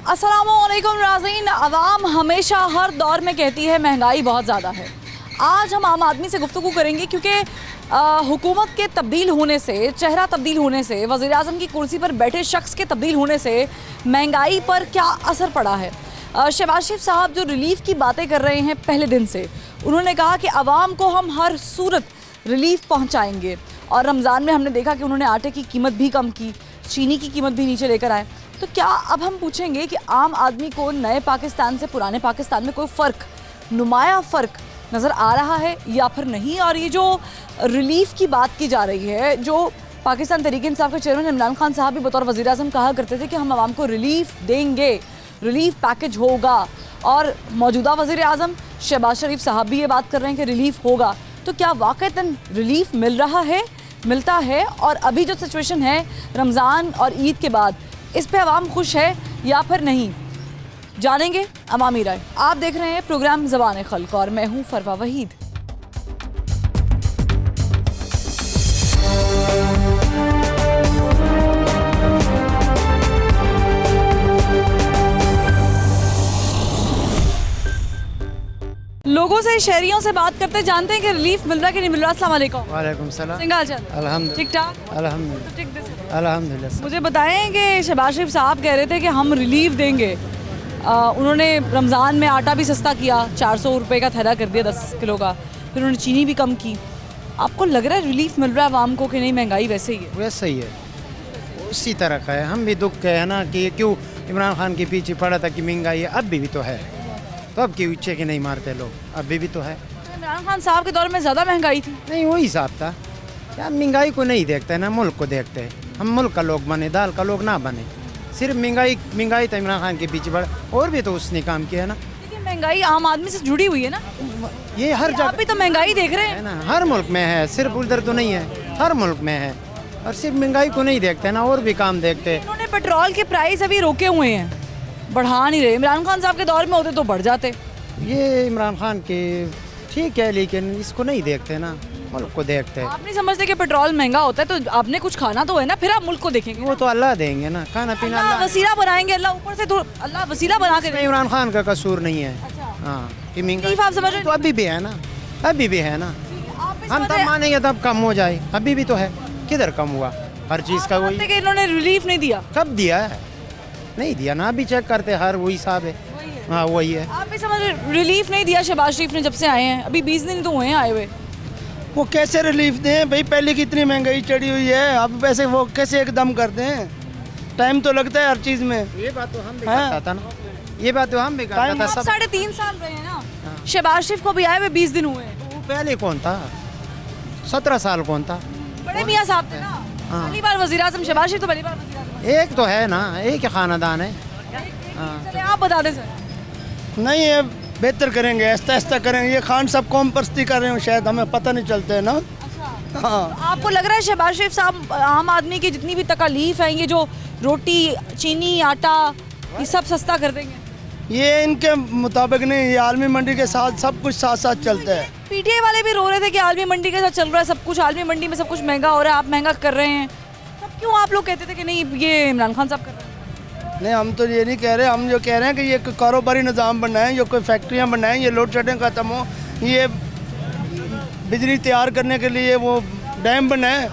अस्सलामुअलैकुम नाज़रीन। अवाम हमेशा हर दौर में कहती है महंगाई बहुत ज़्यादा है। आज हम आम आदमी से गुफ्तगू करेंगे क्योंकि हुकूमत के तब्दील होने से, चेहरा तब्दील होने से, वज़ीर आज़म की कुर्सी पर बैठे शख्स के तब्दील होने से महंगाई पर क्या असर पड़ा है। शहबाज शरीफ साहब जो रिलीफ़ की बातें कर रहे हैं पहले दिन से, उन्होंने कहा कि आवाम को हम हर सूरत रिलीफ़ पहुँचाएँगे। और रमज़ान में हमने देखा कि उन्होंने आटे की कीमत भी कम की, चीनी की कीमत भी नीचे लेकर आए। तो क्या अब हम पूछेंगे कि आम आदमी को नए पाकिस्तान से पुराने पाकिस्तान में कोई फ़र्क, नुमाया फ़र्क नज़र आ रहा है या फिर नहीं। और ये जो रिलीफ़ की बात की जा रही है, जो पाकिस्तान तहरीक-ए-इंसाफ के चेयरमैन इमरान खान साहब भी बतौर वज़ीर आज़म कहा करते थे कि हम आवाम को रिलीफ़ देंगे, रिलीफ़ पैकेज होगा। और मौजूदा वज़ीर आज़म शहबाज शरीफ साहब भी ये बात कर रहे हैं कि रिलीफ़ होगा। तो क्या वाक़ईतन रिलीफ़ मिल रहा है, मिलता है? और अभी जो सिचुएशन है रमज़ान और ईद के बाद, इस पे आवाम खुश है या फिर नहीं, जानेंगे अवामी राय। आप देख रहे हैं प्रोग्राम ज़बान खल्क और मैं हूँ फरवा वहीद। लोगों से, शहरियों से बात करते जानते हैं कि रिलीफ मिल रहा है कि नहीं मिल रहा। अस्सलाम वालेकुम। वालेकुम सलाम। सिंगाल चल अल्हम्दुलिल्लाह। ठीक ठाक अल्हम्दुलिल्लाह। अल्हम्दुलिल्लाह। मुझे बताएं कि शहबाज शरीफ साहब कह रहे थे कि हम रिलीफ देंगे। उन्होंने रमज़ान में आटा भी सस्ता किया, 400 रुपये का थैला कर दिया 10 किलो का। फिर उन्होंने चीनी भी कम की। आपको लग रहा है रिलीफ मिल रहा है आवाम को कि नहीं, महंगाई वैसे ही है? वैसे ही है, उसी तरह का है। हम भी दुख के है ना कि क्यों इमरान खान के पीछे पड़ा था कि महंगाई है, अब भी तो है। तो अब क्यों इच्छे के नहीं मारते लोग, अभी भी तो है। इमरान खान साहब के दौर में ज़्यादा महंगाई थी। नहीं, वही हिसाब था। क्या महंगाई को नहीं देखते ना, मुल्क को देखते हैं। हम मुल्क का लोग बने, दाल का लोग ना बने। सिर्फ महंगाई तो इमरान खान के पीछे बढ़ा, और भी तो उसने काम किया है ना। लेकिन महंगाई आम आदमी से जुड़ी हुई है ना, ये हर आप भी तो महंगाई देख रहे है हैं ना, हर मुल्क में है, सिर्फ उधर तो नहीं है, हर मुल्क में है। और सिर्फ महंगाई को नहीं देखते ना, और भी काम देखते हैं। इन्होंने पेट्रोल के प्राइस अभी रोके हुए हैं, बढ़ा नहीं रहे। इमरान खान साहब के दौर में होते तो बढ़ जाते। ये इमरान खान के ठीक है, लेकिन इसको नहीं देखते ना, मुल्क को देखते हैं। आप नहीं समझते कि पेट्रोल महंगा होता है तो आपने कुछ खाना तो है ना, फिर आप मुल्क को देखेंगे। वो तो अल्लाह देंगे ना, खाना पीना अल्लाह अल्लाह। वसीला बनाएंगे, अल्लाह ऊपर से तो अल्लाह वसीला बना के इसमें इमरान खान का कसूर नहीं है। अच्छा। हाँ, कि तकलीफ आप समझ रहे तो अभी भी है ना, अभी भी है ना। आप भी हम समझ तब रहे मानेंगे तब कम हो जाए, अभी भी तो है। किधर कम हुआ, हर चीज़ का वही। कि इन्होंने रिलीफ नहीं दिया। कब दिया है? नहीं दिया ना, अभी चेक करते, हर वही हिसाब है। हाँ, वही है। आप भी समझ रहे, रिलीफ नहीं दिया शहबाज शरीफ ने जब से आए हैं, अभी 20 दिन तो हुए हैं आए हुए। वो कैसे रिलीफ दें भाई, पहले की इतनी महंगाई चढ़ी हुई है, अब वैसे वो कैसे एकदम कर दें? टाइम तो लगता है हर चीज़ में। ये बात तो हम भी हाँ। करता था ना, ये बात तो हम भी करता था। आप सब 3.5 साल रहे हैं ना, शहबाज शरीफ को भी आए हुए 20 दिन हुए हैं। वो पहले कौन था? 17 साल कौन था? बड़े मियाँ साहब थे ना, हाँ। पहली बार वज़ीर आज़म शहबाज शरीफ तो पहली बार वज़ीर आज़म। एक तो है ना, एक ही खानदान है। चले आप बता दें सर। नहीं, ये बेहतर करेंगे, ऐसा ऐसा करेंगे। ये खान साहब कौम परस्ती कर रहे हो, शायद हमें पता नहीं चलता है ना। हाँ, तो आपको लग रहा है शहबाज शरीफ साहब आम आदमी की जितनी भी तकालीफ है, ये जो रोटी, चीनी, आटा, ये सब सस्ता कर देंगे? ये इनके मुताबिक नहीं, ये आलमी मंडी के साथ सब कुछ साथ साथ चलता है। पीटीआई वाले भी रो रहे थे कि आलमी मंडी के साथ चल रहा है सब कुछ, आलमी मंडी में सब कुछ महंगा हो रहा है, आप महंगा कर रहे हैं। तब क्यों आप लोग कहते थे कि नहीं ये इमरान खान साहब कर रहे हैं? नहीं, हम तो ये नहीं कह रहे, हम जो कह रहे हैं कि ये कारोबारी निज़ाम बनाएं, जो कोई फैक्ट्रियाँ बनाएं, ये लोड शेडिंग ख़त्म हो, ये बिजली तैयार करने के लिए वो डैम बनाएं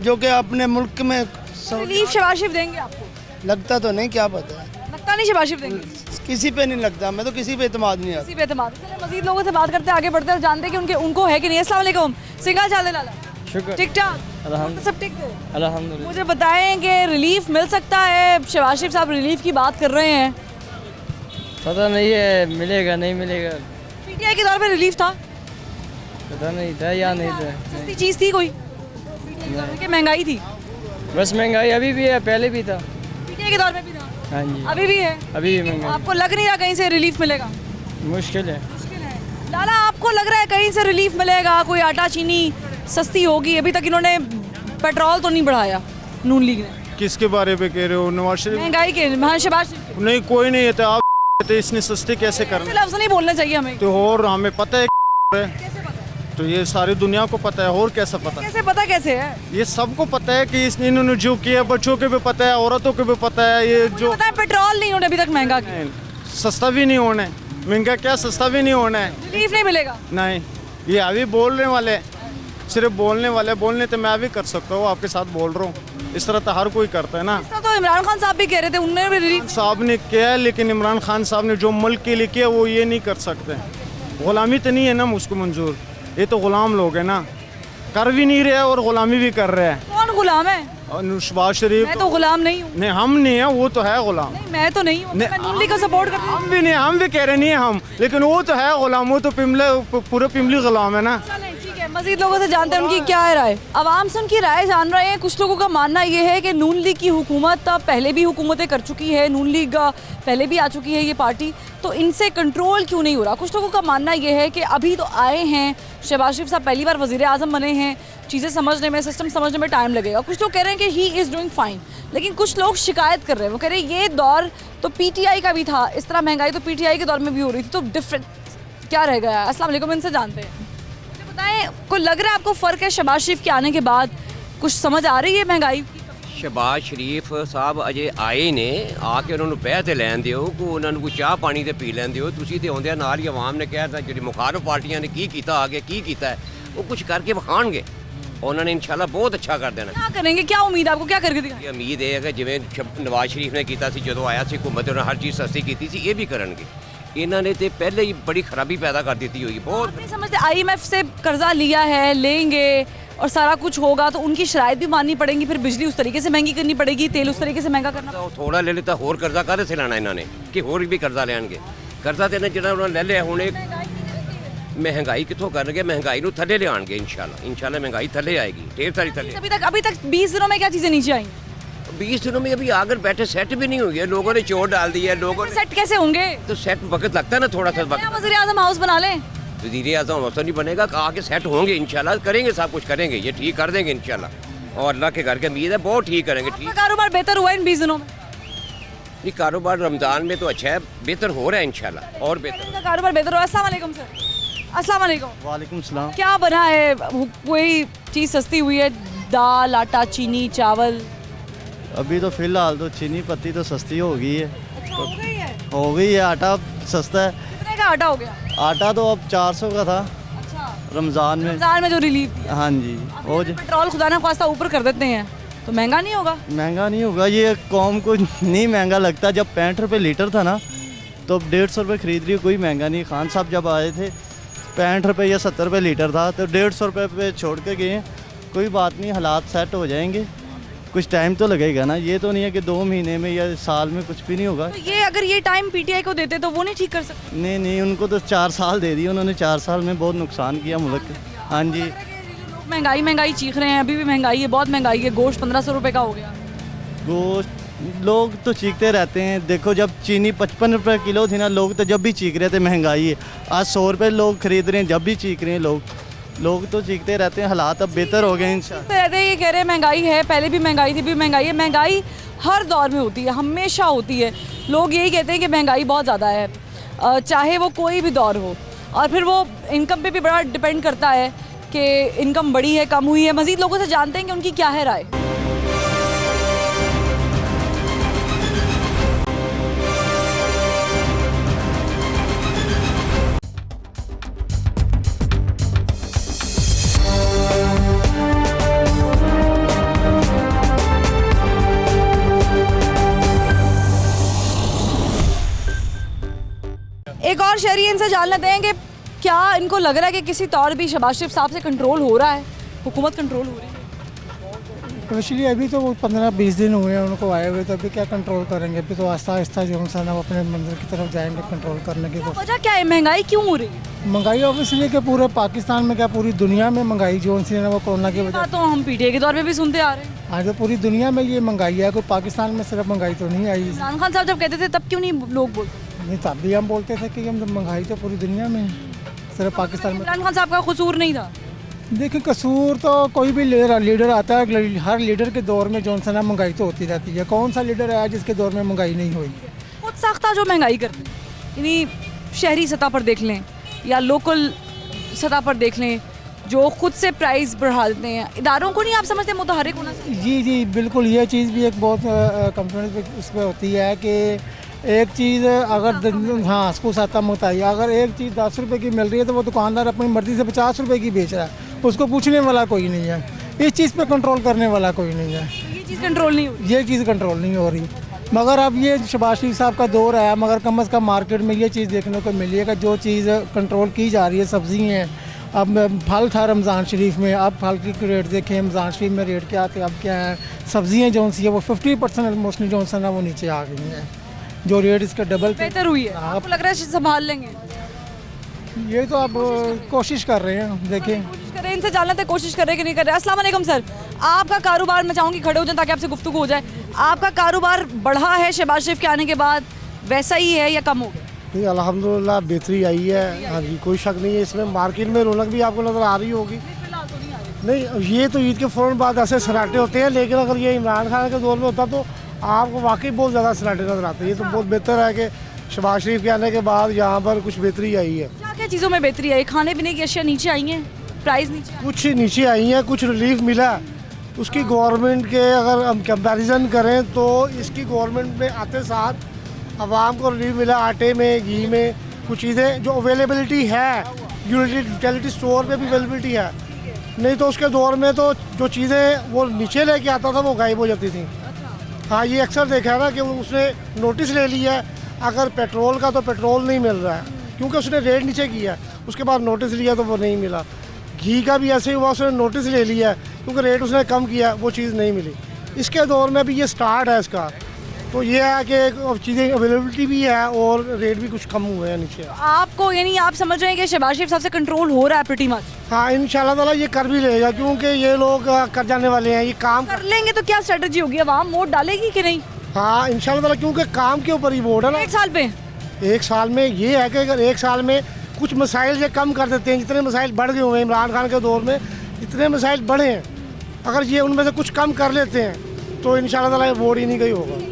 जो कि अपने मुल्क में रिलीफ शहबाज शरीफ देंगे आपको? लगता तो नहीं, क्या पता है, लगता नहीं शहबाज शरीफ देंगे? किसी पे नहीं लगता। मैं तो किसी पे एतमाद नहीं आता। किसी पे एतमाद। चलिए मजीद लोगों से बात करते हैं, आगे बढ़ते हैं और जानते हैं कि उनको है कि नहीं। अस्सलाम वालेकुम। सिंगा चाले लाला, शुक्र ठीक ठाक, अल्हम्दुलिल्लाह। सब ठीक थे? अल्हम्दुलिल्लाह। मुझे बताएं कि रिलीफ मिल सकता है? शहबाज शरीफ साहब रिलीफ की बात कर रहे हैं। पता नहीं है मिलेगा नहीं मिलेगा, पीटीआई के दौर पे रिलीफ था? पता नहीं था या नहीं था। सस्ती चीज़ थी कोई कि महंगाई थी? बस महंगाई अभी भी है, पहले भी था। पीटीआई के दौर में भी था, हाँ जी, अभी भी है। अभी भी महंगाई आपको लग नहीं रहा कहीं से रिलीफ मिलेगा? मुश्किल है। मुश्किल है। लाला, आपको लग रहा है कहीं से रिलीफ मिलेगा? कोई आटा चीनी सस्ती होगी? अभी तक इन्होंने पेट्रोल तो नहीं बढ़ाया नून लीग ने। किसके बारे में कह रहे हो? नवाज शरीफ? महंगाई के शहबाज शरीफ नहीं, कोई नहीं है तो आप तो इसने सस्ते कैसे के करना? लफ्ज़ नहीं बोलना चाहिए हमें। तो और हमें पता है कैसे पता? तो ये सारी दुनिया को पता है, और कैसा पता है? कैसे पता कैसे है? ये सबको पता है कि इसने इन्होंने जो किया, बच्चों को भी पता है, औरतों को भी पता है। ये जो पता है पेट्रोल नहीं उन्होंने अभी तक महंगा किया, सस्ता भी नहीं होना है, महंगा क्या सस्ता भी नहीं होना है। रिलीफ नहीं मिलेगा। नहीं, ये अभी बोलने वाले, सिर्फ बोलने वाले, बोलने तो मैं भी कर सकता हूँ, आपके साथ बोल रहा हूँ, इस तरह तो हर कोई करता है ना। ऐसा तो इमरान खान साहब भी कह रहे थे, उन्होंने भी रिलीफ। साहब ने किया है, लेकिन इमरान खान साहब ने जो मुल्क के लिए किया वो ये नहीं कर सकते। गुलामी तो नहीं है ना मुझको मंजूर, ये तो गुलाम लोग हैं ना, कर भी नहीं रहे और गुलामी भी कर रहे हैं। कौन गुलाम है? और शहबाज शरीफ मैं तो गुलाम नहीं हूँ। नहीं, हम नहीं है, वो तो है गुलाम। नहीं, मैं तो नहीं हूँ, नहीं, मैं नून लीग का सपोर्ट करती हूँ। हम भी नहीं, हम भी कह रहे नहीं है हम, लेकिन वो तो है गुलाम, वो तो पूरे पिमली गुलाम है ना। चलें, ठीक है, मजीद लोगों से जानते हैं उनकी क्या है राय। आवाम से उनकी राय जान रहे हैं। कुछ लोगों का मानना ये है कि नून लीग की हुकूमत पहले भी हुकूमतें कर चुकी है, नून लीग पहले भी आ चुकी है ये पार्टी, तो इनसे कंट्रोल क्यों नहीं हो रहा। कुछ लोगों का मानना ये है कि अभी तो आए हैं, शहबाज शरीफ साहब पहली बार वज़ीर आज़म बने हैं, चीज़ें समझने में, सिस्टम समझने में टाइम लगेगा। कुछ लोग कह रहे हैं कि ही इज़ डूइंग फाइन, लेकिन कुछ लोग शिकायत कर रहे हैं, वो कह रहे हैं ये दौर तो पीटीआई का भी था, इस तरह महंगाई तो पीटीआई के दौर में भी हो रही थी, तो डिफरेंट क्या रह गया है। अस्सलाम वालेकुम, इनसे जानते हैं। मुझे बताएं, कोई लग रहा है आपको फ़र्क है शहबाज शरीफ के आने के बाद? कुछ समझ आ रही है महंगाई की? ਸ਼ਹਿਬਾਜ਼ ਸ਼ਰੀਫ ਸਾਹਿਬ ਅਜੇ ਆਏ ਨੇ, ਆ ਕੇ ਉਹਨਾਂ ਨੂੰ ਬਹਿ ਤੇ ਲੈਣ ਦਿਓ, ਕੋ ਉਹਨਾਂ ਨੂੰ ਕੋਈ ਚਾਹ ਪਾਣੀ ਤੇ ਪੀ ਲੈਣ ਦਿਓ। ਤੁਸੀਂ ਤੇ ਆਉਂਦਿਆਂ ਨਾਲ ਹੀ ਆਵਾਮ ਨੇ ਕਿਹਾ ਤਾਂ ਜਿਹੜੀ ਮੁਖਾਲਫ ਪਾਰਟੀਆਂ ਨੇ ਕੀ ਕੀਤਾ, ਆਗੇ ਕੀ ਕੀਤਾ ਹੈ, ਉਹ ਕੁਝ ਕਰਕੇ ਵਿਖਾਣਗੇ। ਉਹਨਾਂ ਨੇ ਇਨਸ਼ਾਅੱਲਾ ਬਹੁਤ ਅੱਛਾ ਕਰ ਦੇਣਾ। क्या करेंगे, क्या उम्मीद है आपको, क्या करके दिखाएंगे? ਇਹ ਉਮੀਦ ਹੈ ਕਿ ਜਿਵੇਂ ਨਵਾਜ਼ ਸ਼ਰੀਫ ਨੇ ਕੀਤਾ ਸੀ ਜਦੋਂ ਆਇਆ ਸੀ ਹੁਕੂਮਤ, ਉਹਨਾਂ ਹਰ ਚੀਜ਼ ਸਸਤੀ ਕੀਤੀ ਸੀ, ਇਹ ਵੀ ਕਰਨਗੇ। ਇਹਨਾਂ ਨੇ ਤੇ ਪਹਿਲੇ ਹੀ ਬੜੀ ਖਰਾਬੀ ਪੈਦਾ ਕਰ ਦਿੱਤੀ ਹੋਈ ਬਹੁਤ। नहीं समझते, आईएमएफ से कर्जा लिया है, लेंगे और सारा कुछ होगा तो उनकी शराइत भी माननी पड़ेंगी, फिर बिजली उस तरीके से महंगी करनी पड़ेगी, तेल उस तरीके से महंगा करना ਤਾਂ ਉਹ ਥੋੜਾ ਲੈ ਲਿੱਤਾ, ਹੋਰ ਕਰਜ਼ਾ ਕਾਹਦੇ ਸੇ ਲੈਣਾ ਇਹਨਾਂ ਨੇ ਕਿ ਹੋਰ ਵੀ ਕਰਜ਼ਾ ਲੈਣਗੇ। ਕਰਜ਼ਾ ਤੇ ਜਿਹੜਾ ਉਹਨਾਂ ਨੇ ਲੈ ਲਿਆ, ਹੁਣ ਇਹ ਮਹਿੰਗਾਈ ਕਿੱਥੋਂ ਕਰਨਗੇ, ਮਹਿੰਗਾਈ ਨੂੰ ਥੱਲੇ ਲਿਆਣਗੇ इंशाल्लाह ਮਹਿੰਗਾਈ ਥੱਲੇ ਆएगी, ढेर सारी थल्ले। अभी तक 20 दिनों में क्या चीज़ें नीचे आई? 20 दिनों में अभी आकर बैठे सेट भी नहीं हुई है, लोगों ने चोट डाल दी है, लोगों ने सेट कैसे होंगे? तो सेट वक्त लगता है ना, थोड़ा सा नया वक्त। वज़ीर आज़म हाउस बना लें। वज़ीर आज़म वक्त नहीं बनेगा, आके सेट होंगे इंशाल्लाह, करेंगे सब कुछ करेंगे, ये ठीक कर देंगे इंशाल्लाह, और अल्लाह के घर के उम्मीद है बहुत ठीक करेंगे। आपका ठीक कारोबार बेहतर हुआ इन 20 दिनों में? ये कारोबार रमज़ान में तो अच्छा है, बेहतर हो रहा है इंशाल्लाह, और बेहतर। इनका कारोबार बेहतर हुआ। अस्सलाम वालेकुम सर। अस्सलाम वालेकुम। वालेकुम सलाम। क्या बना है? कोई चीज़ सस्ती हुई है? दाल, आटा, चीनी, चावल? अभी तो फिलहाल तो चीनी पत्ती तो सस्ती हो गई है, अच्छा हो गई है। हो गई है। आटा सस्ता है, कितने का आटा हो गया? आटा तो अब 400 का था अच्छा, रमज़ान में। रमजान में जो रिलीफ दिया। हाँ जी, वो जो पेट्रोल खुदा ना ख्वास्ता ऊपर कर देते हैं तो महंगा नहीं होगा? महंगा नहीं होगा, ये कौम को नहीं महंगा लगता। जब 65 रुपये लीटर था ना, तो अब 150 रुपये खरीद रही है, कोई महंगा नहीं। खान साहब जब आए थे 65 रुपये या 70 रुपये लीटर था, तो 150 रुपये पे छोड़ के गए। कोई बात नहीं, हालात सेट हो जाएंगे, कुछ टाइम तो लगेगा ना। ये तो नहीं है कि 2 महीने में या साल में कुछ भी नहीं होगा। तो ये अगर ये टाइम पीटीआई को देते तो वो नहीं ठीक कर सकते? नहीं नहीं, उनको तो 4 साल दे दिए उन्होंने, 4 साल में बहुत नुकसान किया मुल्क के। हाँ जी, महंगाई महंगाई चीख रहे हैं, अभी भी महंगाई है, बहुत महंगाई है। गोश्त 1500 रुपये का हो गया। गोश्त लोग तो चीखते रहते हैं। देखो, जब चीनी 55 रुपये किलो थी ना, लोग तो जब भी चीख रहे थे महंगाई है। आज 100 रुपये लोग खरीद रहे हैं, जब भी चीख रहे हैं लोग तो चीखते रहते हैं। हालात अब बेहतर हो गए इंशाल्लाह। तो रहते ये कह रहे हैं महंगाई है, पहले भी महंगाई थी, भी महंगाई है। महंगाई हर दौर में होती है, हमेशा होती है। लोग यही कहते हैं कि महंगाई बहुत ज़्यादा है, चाहे वो कोई भी दौर हो। और फिर वो इनकम पे भी बड़ा डिपेंड करता है कि इनकम बढ़ी है, कम हुई है। मज़ीद लोगों से जानते हैं कि उनकी क्या है राय। एक और शहरी इनसे जान लेते हैं कि क्या इनको लग रहा है कि किसी तौर भी शहबाज शरीफ साहब से कंट्रोल हो रहा है, हुकूमत कंट्रोल हो रही है? एक्चुअली अभी तो वो 15-20 दिन हुए हैं उनको आए हुए, तो अभी क्या कंट्रोल करेंगे। अभी तो आस्ता आस्ता जो है ना वो अपने मंजिल की तरफ जाएंगे कंट्रोल करने की कोशिश। वजह क्या है, महंगाई क्यों हो रही है? महंगाई ऑब्वियसली कि पूरे पाकिस्तान में क्या पूरी दुनिया में महंगाई जो है ना वो कोरोना की वजह। बात तो हम पीटीआई के दौर में भी सुनते आ रहे हैं। आज तो पूरी दुनिया में ये महंगाई है, कोई पाकिस्तान में सिर्फ महंगाई तो नहीं आई। इमरान खान साहब जब कहते थे तब क्यों नहीं लोग बोलते? नहीं, तब भी हम बोलते थे कि हम महंगाई तो पूरी दुनिया में है, सिर्फ पाकिस्तान में। इमरान खान साहब का कसूर नहीं था। देखिए, कसूर तो कोई भी लीडर आता है, हर लीडर के दौर में जो है ना महंगाई तो होती रहती है। कौन सा लीडर आया जिसके दौर में महंगाई नहीं हुई? खुद साख्ता जो महंगाई करते हैं, यानी शहरी सतह पर देख लें या लोकल सतह पर देख लें, जो खुद से प्राइस बढ़ा देते हैं, इदारों को नहीं आप समझते मुतहर्रिक होना चाहिए? जी जी बिल्कुल, ये चीज़ भी एक बहुत कंपनी पे उस पर होती है कि एक चीज़ अगर हाँ स्कूल आता बताइए, अगर एक चीज़ 10 रुपए की मिल रही है तो वो दुकानदार अपनी मर्ज़ी से 50 रुपए की बेच रहा है, उसको पूछने वाला कोई नहीं है, इस चीज़ पे कंट्रोल करने वाला कोई नहीं है। ये चीज़ कंट्रोल नहीं हुई। ये चीज़ कंट्रोल नहीं हो रही, मगर अब ये शहबाज शरीफ साहब का दौर है, मगर कम अज़ कम मार्केट में ये चीज़ देखने को मिली है कि जो चीज़ कंट्रोल की जा रही है, सब्ज़ी हैं, अब फल था रमज़ान शरीफ में, अब फल की रेट देखें रमज़ान शरीफ में रेट क्या थे, अब क्या है, सब्ज़ियाँ जो सी है वो 50% मोस्टली जो है ना वो नीचे आ गई हैं, जो रेट इसका डबल थे। बेहतर हुई है, आपको लग रहा है संभाल लेंगे? ये तो अब कोशिश कर रहे हैं, देखें। कोशिश कर रहे हैं, इनसे जानना था कोशिश कर रहे हैं कि नहीं कर रहे। अस्सलाम वालेकुम सर, आपका कारोबार, मैं चाहूँगी खड़े हो जाए ताकि आपसे गुफ्तगू हो जाए, आपका कारोबार बढ़ा है शहबाज शरीफ के आने के बाद, वैसा ही है या कम हो गया? नहीं अल्हम्दुलिल्लाह बेहतरी आई है। हाँ जी, कोई शक नहीं है इसमें। मार्केट में रौनक भी आपको नज़र आ रही होगी। नहीं, ये तो ईद के फ़ौरन बाद ऐसे सराटे होते हैं, लेकिन अगर ये इमरान खान के दौर में होता तो आपको वाकई बहुत ज़्यादा सराटे नज़र आते हैं। ये तो बहुत बेहतर है कि शहबाज शरीफ के आने के बाद यहाँ पर कुछ बेहतरी आई है। क्या क्या चीज़ों में बेहतरी आई? खाने पीने की अशिया नीचे आई हैं, प्राइस नीचे आए हैं? कुछ नीचे आई हैं, कुछ रिलीफ मिला। उसकी गवर्नमेंट के अगर हम कंपैरिजन करें तो इसकी गवर्नमेंट में आते साथ आवाम को रिलीफ मिला। आटे में, घी में, कुछ चीज़ें जो अवेलेबिलिटी है, यूटिलिटी स्टोर पे भी अवेलेबिलिटी है। नहीं तो उसके दौर में तो जो चीज़ें वो नीचे लेके आता था वो गायब हो जाती थी। हाँ, ये अक्सर देखा है ना कि उसने नोटिस ले लिया है, अगर पेट्रोल का तो पेट्रोल नहीं मिल रहा है क्योंकि उसने रेट नीचे किया, उसके बाद नोटिस लिया तो वो नहीं मिला। घी का भी ऐसे ही हुआ, उसने नोटिस ले लिया क्योंकि रेट उसने कम किया, वो चीज़ नहीं मिली। इसके दौर में भी ये स्टार्ट है इसका, तो ये है कि चीज़ें अवेलेबिलिटी भी है और रेट भी कुछ कम हुए हैं नीचे। आपको यानी आप समझ रहे हैं कि शहबाज शरीफ साहब से कंट्रोल हो रहा है प्रीटी मच? हाँ, इंशाल्लाह ताला ये कर भी लेगा क्योंकि ये लोग कर जाने वाले हैं, ये काम कर लेंगे तो क्या स्ट्रेटजी होगी, अवाम वोट डालेगी कि नहीं? हाँ इंशाल्लाह ताला, क्योंकि काम के ऊपर ही वोट है ना। एक साल पे, एक साल में ये है कि अगर एक साल में कुछ मसाइल ये कम कर देते हैं, जितने मसाइल बढ़ गए हुए हैं इमरान खान के दौर में, इतने मसाइल बढ़े हैं, अगर ये उनमें से कुछ कम कर लेते हैं तो इंशाल्लाह ताला वोट ही नहीं गई होगा।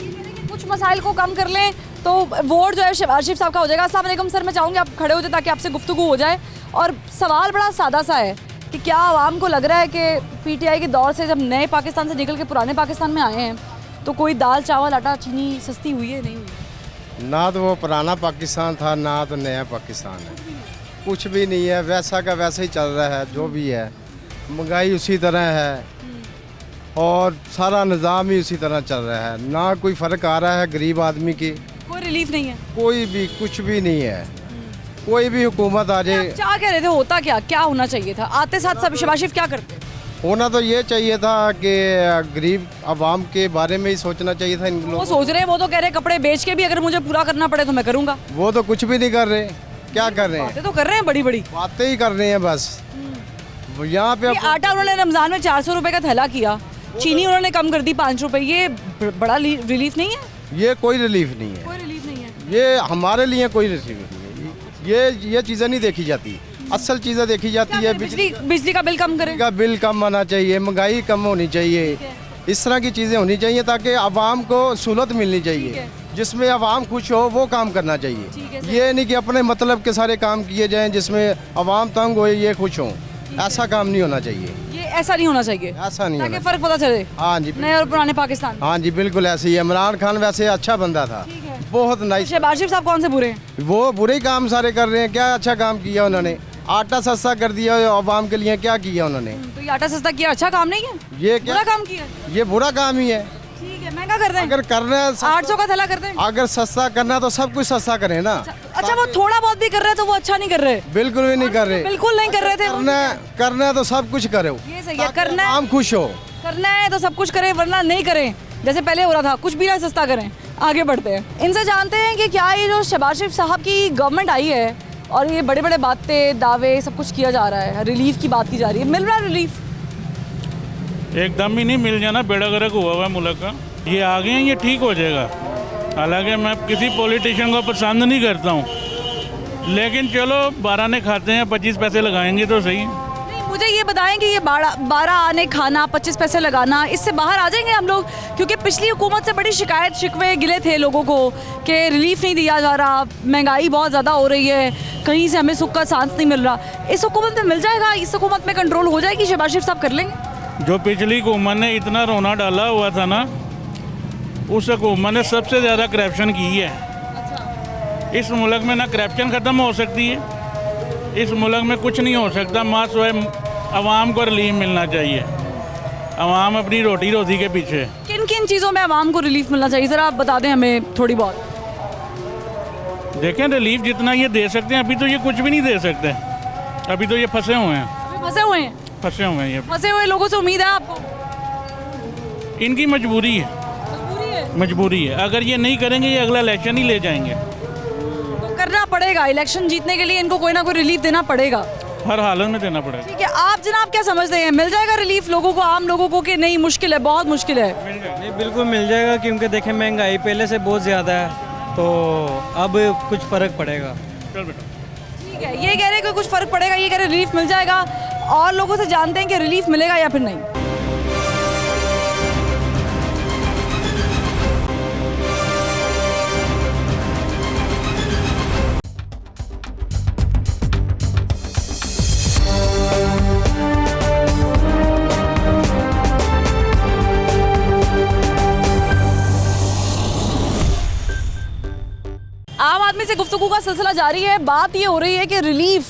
कुछ मसाइल को कम कर लें तो वोट जो है शहबाज शरीफ साहब का हो जाएगा। अस्सलाम वालेकुम सर, मैं चाहूँगी आप खड़े हो जाए ताकि आपसे गुफ्तगू हो जाए। और सवाल बड़ा सादा सा है कि क्या आवाम को लग रहा है कि पीटीआई के दौर से जब नए पाकिस्तान से निकल के पुराने पाकिस्तान में आए हैं तो कोई दाल चावल आटा चीनी सस्ती हुई है, नहीं हुई? ना तो वो पुराना पाकिस्तान था, ना तो नया पाकिस्तान है, कुछ भी नहीं है, वैसा का वैसा ही चल रहा है। जो भी है महंगाई उसी तरह है और सारा निज़ाम ही उसी तरह चल रहा है, ना कोई फ़र्क आ रहा है गरीब आदमी की, कोई रिलीफ नहीं है, कोई भी कुछ भी नहीं है। कोई भी हुकूमत आ जाए, क्या कह रहे थे, होता क्या होना चाहिए था? आते साथ सब शहबाज शरीफ क्या करते? होना तो ये चाहिए था कि गरीब आवाम के बारे में ही सोचना चाहिए था इन वो लोगों। सोच रहे हैं, वो तो कह रहे हैं कपड़े बेच के भी अगर मुझे पूरा करना पड़े तो मैं करूँगा। वो तो कुछ भी नहीं कर रहे, क्या कर रहे हैं? बातें तो कर रहे हैं बड़ी बड़ी, बातें ही कर रहे हैं बस। यहाँ पे ये आटा उन्होंने रमज़ान में 400 रुपये का थैला किया, चीनी उन्होंने कम कर दी 5 रुपये, ये बड़ा रिलीफ नहीं है? ये कोई रिलीफ नहीं है, कोई रिलीफ नहीं है। ये हमारे लिए कोई रिलीफ नहीं है। ये चीज़ें नहीं देखी जाती, असल चीज़ें देखी जाती है। बिजली का बिल कम करें, का बिल कम आना चाहिए, महंगाई कम होनी चाहिए, इस तरह की चीज़ें होनी चाहिए ताकि आवाम को सहूलत मिलनी चाहिए, जिसमें आवाम खुश हो वो काम करना चाहिए। ये नहीं कि अपने मतलब के सारे काम किए जाएं जिसमें आवाम तंग हो ये खुश हो, ऐसा काम नहीं होना चाहिए। ये ऐसा नहीं होना चाहिए, ऐसा नहीं ताकि होना। फर्क पता चले हाँ जी, नए और पुराने पाकिस्तान। हाँ जी बिल्कुल ऐसे ही। इमरान खान वैसे अच्छा बंदा था, बहुत नाइस। शहबाज शरीफ साहब कौन से बुरे हैं? वो बुरे ही काम सारे कर रहे हैं, क्या अच्छा काम किया उन्होंने? आटा सस्ता कर दिया आवाम के लिए, क्या किया उन्होंने? तो ये आटा सस्ता किया अच्छा काम नहीं है, ये क्या बुरा काम किया? ये बुरा काम ही है। ठीक है, महंगा कर दें, अगर करना है 800 का थैला कर दें। अगर सस्ता करना तो सब कुछ सस्ता करें ना। अच्छा, वो थोड़ा बहुत भी कर रहे हैं तो वो अच्छा नहीं कर रहे? बिल्कुल भी नहीं कर रहे, बिल्कुल नहीं कर रहे थे। करना है तो सब कुछ करो, ये सही है, करना है, आम खुश हो। करना है तो सब कुछ करें, वरना नहीं करें जैसे पहले हो रहा था, कुछ भी ना सस्ता करें। आगे बढ़ते हैं, इनसे जानते हैं कि क्या ये जो शहबाज शरीफ साहब की गवर्नमेंट आई है और ये बड़े बड़े बातें दावे सब कुछ किया जा रहा है, रिलीफ की बात की जा रही है, मिल रहा है रिलीफ? एकदम ही नहीं मिल जाना, बेड़ा गर्क हुआ हुआ है मुल्क का। ये आ गए हैं, ये ठीक हो जाएगा। हालांकि मैं किसी पॉलिटिशियन को पसंद नहीं करता हूँ, लेकिन चलो 12 ने खाते हैं, 25 पैसे लगाएंगे तो सही। नहीं, मुझे ये बताएं कि ये 12 आने खाना 25 पैसे लगाना, इससे बाहर आ जाएंगे हम लोग? क्योंकि पिछली हुकूमत से बड़ी शिकायत शिकवे गिले थे लोगों को कि रिलीफ नहीं दिया जा रहा, महंगाई बहुत ज़्यादा हो रही है, कहीं से हमें सुख का सांस नहीं मिल रहा। इस हुकूमत में मिल जाएगा? इस हुकूमत में कंट्रोल हो जाएगी? शहबाज शरीफ साहब कर लेंगे? जो पिछली हुकूमत ने इतना रोना डाला हुआ था ना, उस हुकूमत ने सबसे ज़्यादा करप्शन की है। इस मुल्क में ना करप्शन ख़त्म हो सकती है, इस मुल्क में कुछ नहीं हो सकता। मात्र आवाम को रिलीफ मिलना चाहिए। आवाम अपनी रोटी रोटी के पीछे। किन किन चीज़ों में आवाम को रिलीफ मिलना चाहिए, ज़रा आप बता दें हमें थोड़ी बहुत। देखें, रिलीफ जितना ये दे सकते हैं, अभी तो ये कुछ भी नहीं दे सकते। अभी तो ये फंसे हुए हैं, फंसे हुए हैं? फंसे हुए हैं ये। फंसे हुए लोगों से उम्मीद है आपको? इनकी मजबूरी है, मजबूरी है। अगर ये नहीं करेंगे, ये अगला इलेक्शन ही ले जाएंगे। तो करना पड़ेगा, इलेक्शन जीतने के लिए इनको कोई ना कोई रिलीफ देना पड़ेगा, हर हालत में देना पड़ेगा। ठीक है। आप जनाब क्या समझते हैं, मिल जाएगा रिलीफ लोगों को, आम लोगों को, कि नहीं मुश्किल है, बहुत मुश्किल है? नहीं, बिल्कुल मिल जाएगा, क्योंकि देखें महंगाई पहले से बहुत ज़्यादा है, तो अब कुछ फ़र्क पड़ेगा। चल बेटा। ठीक है, ये कह रहे हैं कि कुछ फ़र्क पड़ेगा, ये कह रहे हैं रिलीफ मिल जाएगा, और लोगों से जानते हैं कि रिलीफ मिलेगा या फिर नहीं। आम आदमी से गुफ्तगू का सिलसिला जारी है। बात ये हो रही है कि रिलीफ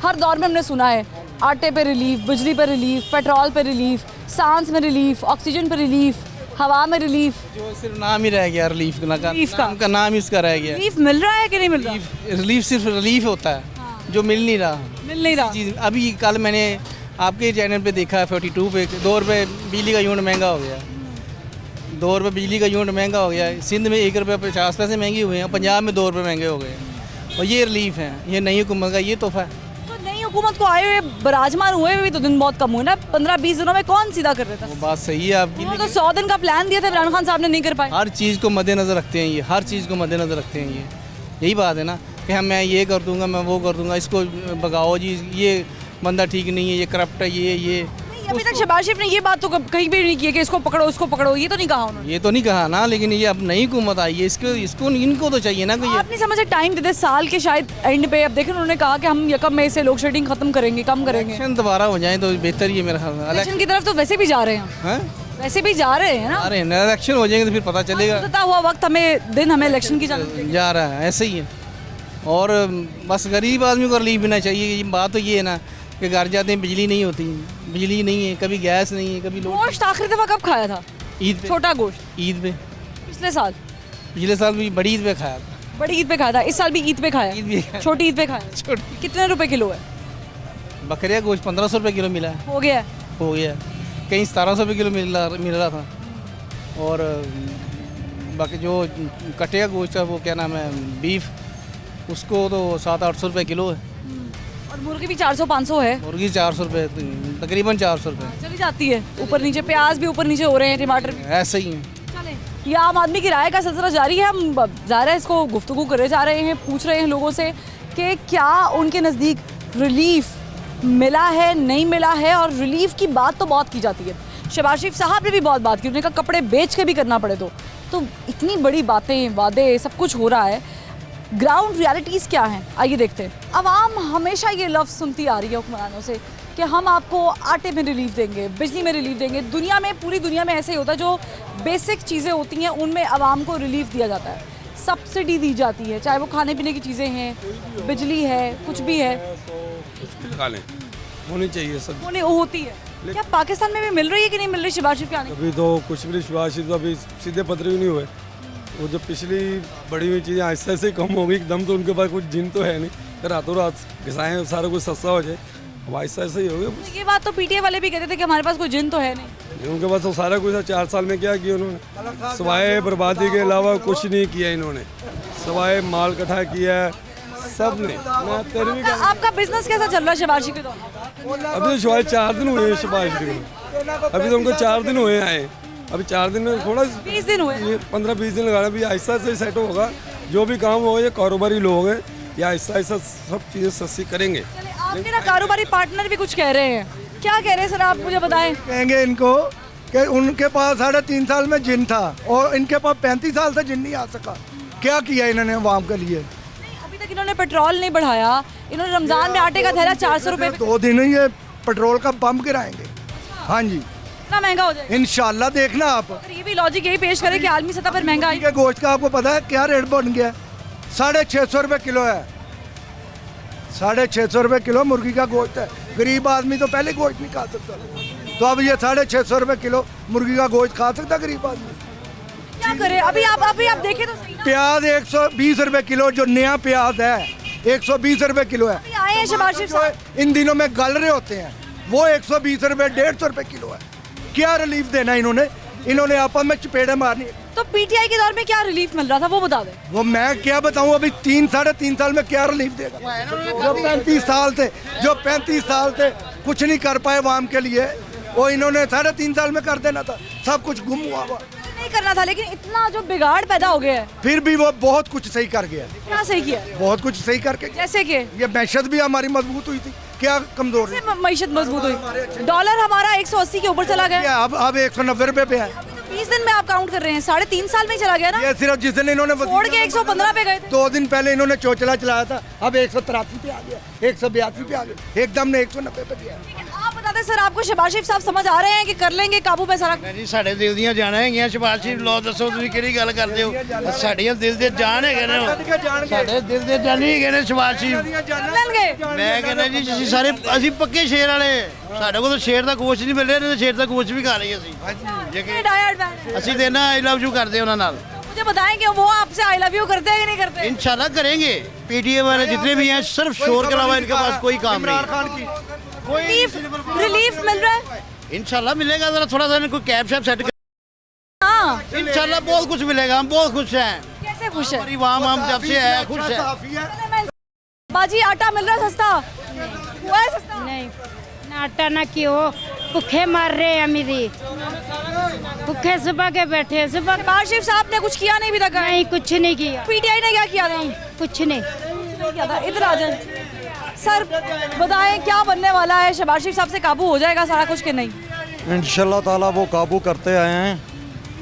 हर दौर में हमने सुना है, आटे पे रिलीफ, बिजली पे रिलीफ, पेट्रोल पे रिलीफ, सांस में रिलीफ, ऑक्सीजन पे रिलीफ, हवा में रिलीफ। जो सिर्फ नाम ही रह गया रिलीफ का, रिलीफ का। नाम का नाम ही उसका रह गया। रिलीफ मिल रहा है कि नहीं मिल रहा? रिलीफ सिर्फ रिलीफ होता है, जो मिल नहीं रहा। मिल नहीं रहा। चीज़ अभी कल मैंने आपके चैनल पे देखा, 42 पे 2 रुपये बिजली का यूनिट महंगा हो गया। 2 रुपये बिजली का यूनिट महंगा हो गया। सिंध में 1 रुपये 50 पैसे महंगी हुए हैं, पंजाब में 2 रुपये महंगे हो गए। और ये रिलीफ है, ये नई हुकूमत का ये तोहफा है। तो नई हुकूमत को आए हुए बराजमान हुए भी तो दिन बहुत कम हुए ना, 15-20 दिनों में कौन सीधा कर रहा था? वो बात सही है आपकी। उन्होंने तो 100 दिन का प्लान दिया था, इमरान खान साहब ने नहीं कर पाए। हर चीज़ को मद्देनज़र रखते हैं ये, हर चीज़ को मद्देनज़र रखते हैं ये। यही बात है ना कि हम मैं ये कर दूंगा, मैं वो कर दूंगा, इसको भगाओ जी, ये बंदा ठीक नहीं है, ये करप्ट है, ये अभी तक शहबाज शरीफ ने ये बात तो कहीं भी नहीं की है कि इसको पकड़ो, उसको पकड़ो, ये तो नहीं कहा उन्होंने। ये तो नहीं कहा ना, लेकिन ये अब नई हुकूमत आई है, इसको इनको तो चाहिए ना कि ये। आप नहीं समझे, टाइम देते साल के शायद एंड पे। अब देखें, उन्होंने कहा कि हम 1 मई से लोड शेडिंग खत्म करेंगे, कम करेंगे। इलेक्शन दोबारा हो जाए तो बेहतर ही है मेरा ख्याल। इलेक्शन की तरफ तो वैसे भी जा रहे हैं, हैं? वैसे भी जा रहे हैं ना। अरे इलेक्शन हो जाएंगे तो फिर पता चलेगा। गुज़रता हुआ वक्त हमें दिन हमें इलेक्शन की जा रहा है, ऐसे ही है। और बस गरीब आदमी को रिलीफ मिलना चाहिए। बात तो ये है ना कि घर जाते हैं बिजली नहीं होती, बिजली नहीं है, कभी गैस नहीं है, कभी गोश्त आखिरी दफा कब खाया था? ईद पे। छोटा गोश्त ईद पे। पिछले साल? पिछले साल भी बड़ी ईद पे खाया था। बड़ी ईद पे खाया था, इस साल भी ईद पे खाया? ईद भी खाया। छोटी ईद पे खाया? छोटी। कितने रुपए किलो है? बकरिया गोश्त 1500 रुपये किलो मिला है। हो गया है? हो गया। कहीं 1700 रुपये किलो मिल रहा था। और बाकी जो कटिया गोश्त है, वो क्या नाम है, बीफ, उसको तो 700-800 रुपये किलो है। और मुर्गी भी 400-500 है? मुर्गी 400 रुपये, तकरीबन 400 रुपये चली जाती है ऊपर नीचे। प्याज भी ऊपर नीचे हो रहे हैं, टमाटर भी। ऐसे ही है। चलें, ये आम आदमी की राय का सिलसिला जारी है। हम ज़ाहिर है इसको गुफ्तगू करे जा रहे हैं, पूछ रहे हैं लोगों से कि क्या उनके नज़दीक रिलीफ मिला है, नहीं मिला है। और रिलीफ की बात तो बहुत की जाती है, शहबाज शरीफ साहब ने भी बहुत बात की, उन्होंने कहा कपड़े बेच के भी करना पड़े तो इतनी बड़ी बातें, वादे, सब कुछ हो रहा है। ग्राउंड रियलिटीज़ क्या हैं, आइए देखते हैं। आवाम हमेशा ये लफ्ज़ सुनती आ रही है हुक्मरानों से कि हम आपको आटे में रिलीफ देंगे, बिजली में रिलीफ देंगे। दुनिया में, पूरी दुनिया में ऐसे ही होता है, जो बेसिक चीज़ें होती हैं उनमें आवाम को रिलीफ दिया जाता है, सब्सिडी दी जाती है, चाहे वो खाने पीने की चीज़ें हैं, बिजली है, कुछ भी है, होनी चाहिए सब, होती है। क्या पाकिस्तान में भी मिल रही है कि नहीं मिल रही शहबाज शरीफ के आने? अभी तो कुछ भी शहबाज शरीफ तो अभी सीधे पत्र भी नहीं हुए। वो जो पिछली बड़ी हुई चीज़ें आहिस्ता आहिस्ता कम हो गई एकदम, तो उनके पास कुछ जिन तो है नहीं, रातों रात घिसाएं सारा कुछ सस्ता हो जाए। अब आहिस्ता आहिस्ता ही हो गया। ये बात तो पीटीए वाले भी कहते थे कि हमारे पास कोई जिन तो है नहीं। उनके पास तो सारा कुछ है। 4 साल में क्या किया उन्होंने, सिवाय बर्बादी के अलावा कुछ नहीं किया इन्होंने, सिवाय माल इकट्ठा किया है सब ने। आपका बिजनेस कैसा चल रहा है शहबाज शरीफ के दौरान? अभी तो शायद 4 दिन हुए हैं शहबाज शरीफ, अभी तो उनको 4 दिन हुए आए। अभी 4 दिन में थोड़ा 20 दिन हुए, 15-20 दिन लगाना। अभी आहिस्ता से सेट होगा, जो भी काम होगा, ये कारोबारी लोग हैं, ये आहिस्ता आहिस्ता सब चीज़ें सस्ती करेंगे। चलिए, आपके ना कारोबारी पार्टनर भी कुछ कह रहे हैं, क्या कह रहे हैं सर, आप मुझे बताएं। कहेंगे इनको कि उनके पास 3.5 साल में जिन था और इनके पास 35 साल से जिन नहीं आ सका। क्या किया इन्होंने अवाम के लिए? अभी तक इन्होंने पेट्रोल नहीं बढ़ाया, इन्होंने रमजान में आटे का थैला 400 रुपए में 2 दिन ये पेट्रोल का बम गिराएंगे। हाँ जी, इतना महंगा हो जाएगा। इंशाल्लाह देखना आप। अगर ये भी लॉजिक यही पेश करे कि आलमी सतह पर महंगाई। के गोश्त का आपको पता है क्या रेट बन गया? 650 रुपये किलो है। 650 रुपये किलो मुर्गी का गोश्त है। गरीब आदमी तो पहले गोश्त नहीं खा सकता, तो अब ये 650 रुपये किलो मुर्गी का गोश्त खा सकता गरीब आदमी? क्या करे? अभी आप देखें तो सही ना। प्याज 120 रुपये किलो, जो नया प्याज है 120 रुपये किलो है। अभी आए हैं शहबाज शरीफ साहब। इन दिनों में गल रहे होते हैं, वो 120 रुपये 150 रुपये किलो है। क्या रिलीफ देना इन्होंने आपस में चपेड़े मारनी। तो पीटीआई के दौर में क्या रिलीफ मिल रहा था वो बता दें। वो मैं क्या बताऊं, अभी 3-3.5 साल में क्या रिलीफ देगा? जो 35 साल थे कुछ नहीं कर पाए आवाम के लिए, वो इन्होंने 3.5 साल में कर देना था। सब कुछ गुम हुआ नहीं करना था, लेकिन इतना जो बिगाड़ पैदा हो गया है। फिर भी वो बहुत कुछ सही कर गया। क्या सही किया? बहुत कुछ सही करके, जैसे कि ये मैशत भी हमारी मजबूत हुई थी। क्या कमजोर है? मईशत मजबूत हुई। डॉलर हमारा 180 के ऊपर चला गया। अब 190 रुपये पे है। 20 दिन में आप काउंट कर रहे हैं, 3.5 साल में ही चला गया ना। ये सिर्फ जिस दिन इन्होंने छोड़ के 115 पे गए थे। 2 दिन पहले इन्होंने चोचला चलाया था, अब 183 पे आ गया, 182 पे आ गया, एकदम ने 190 पे दिया। आप बताते सर, आपको शहबाज शरीफ साहब समझ आ रहे हैं कि कर लेंगे काबू पे सारा? ਜੀ ਸਾਡੇ ਦਿਲ ਦੀਆਂ ਜਾਨਾਂ ਹੈਗੀਆਂ। ਸ਼ਹਿਬਾਜ਼ ਸ਼ਰੀਫ ਲੋ ਦੱਸੋ ਤੁਸੀਂ ਕਿਹੜੀ ਗੱਲ ਕਰਦੇ ਹੋ? ਸਾਡੀਆਂ ਦਿਲ ਦੇ ਜਾਨ ਹੈਗੇ ਨੇ, ਸਾਡੇ ਦਿਲ ਦੇ ਜਾਨੀ ਹੈਗੇ ਨੇ ਸ਼ਹਿਬਾਜ਼ ਸ਼ਰੀਫ। ਮੈਂ ਕਹਿੰਦਾ ਜੀ ਅਸੀਂ ਸਾਰੇ ਅਸੀਂ ਪੱਕੇ ਸ਼ੇਰ ਵਾਲੇ। ਸਾਡੇ ਕੋਲ ਤਾਂ ਸ਼ੇਰ ਦਾ ਗੋਸ਼ਤ ਨਹੀਂ ਮਿਲ ਰਿਹਾ, ਨਹੀਂ ਤਾਂ ਸ਼ੇਰ ਦਾ ਗੋਸ਼ਤ ਵੀ ਖਾ ਲਈ ਅਸੀਂ। ਅਸੀਂ ਤੇ ਨਾ ਆਈ ਲਵ ਯੂ ਕਰਦੇ ਉਹਨਾਂ ਨਾਲ। मुझे बताएं कि वो आपसे आई लव यू करते हैं कि नहीं करते? इंशाल्लाह करेंगे। पीटीए वाले जितने भी हैं सिर्फ शोर के अलावा इनके पास कोई काम नहीं। रिलीफ मिल रहा है? इंशाल्लाह मिलेगा, जरा थोड़ा सा इनको कैब शैब सेट कर। हाँ, इंशाल्लाह बहुत कुछ मिलेगा, हम बहुत खुश हैं। कैसे खुश है? परिवार हम जब से है खुश है। बाजी आटा मिल रहा है सस्ता, हुआ है सस्ता? नहीं ना आटा ना क्यों, भूखे मर रहे हैं अमीरी, भूखे सुबह के बैठे हैं। सुबह शहबाज शरीफ साहब ने कुछ किया नहीं अभी तक? नहीं कुछ नहीं किया। पीटीआई ने क्या किया? नहीं कुछ नहीं किया था। इधर आ जाए सर, बताएं क्या बनने वाला है? शहबाज शरीफ साहब से काबू हो जाएगा सारा कुछ कि नहीं? इंशाल्लाह ताला वो काबू करते आए हैं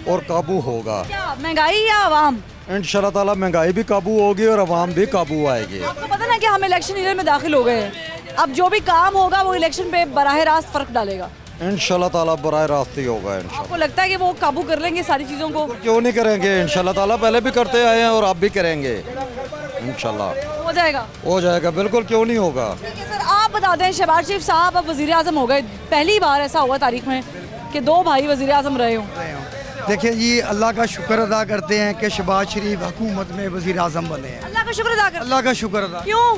और काबू होगा। क्या महंगाई या आवाम? इंशाल्लाह ताला महंगाई भी काबू होगी और अवाम भी काबू आएगी। आपको पता ना कि हम इलेक्शन ईयर में दाखिल हो गए हैं, अब जो भी काम होगा वो इलेक्शन पे बराह रास्त फर्क डालेगा। इंशाल्लाह ताला बराह रास्त ही होगा। इंशाल्लाह आपको लगता है कि वो काबू कर लेंगे सारी चीज़ों को? क्यों नहीं करेंगे, इंशाल्लाह ताला पहले भी करते आए हैं और आप भी करेंगे। इंशाल्लाह हो जाएगा। हो जाएगा, बिल्कुल क्यों नहीं होगा। ठीक है सर, आप बता दें शहबाज शरीफ साहब अब वज़ीर आज़म हो गए, पहली बार ऐसा हुआ तारीख में कि 2 भाई वज़ीर आज़म रहे हों। देखिए जी, अल्लाह का शुक्र अदा करते हैं कि शहबाज शरीफ हुकूमत में वज़ीर आज़म बने हैं। अल्लाह का शुक्र अदा कर। अल्लाह का शुक्र अदा। क्यों?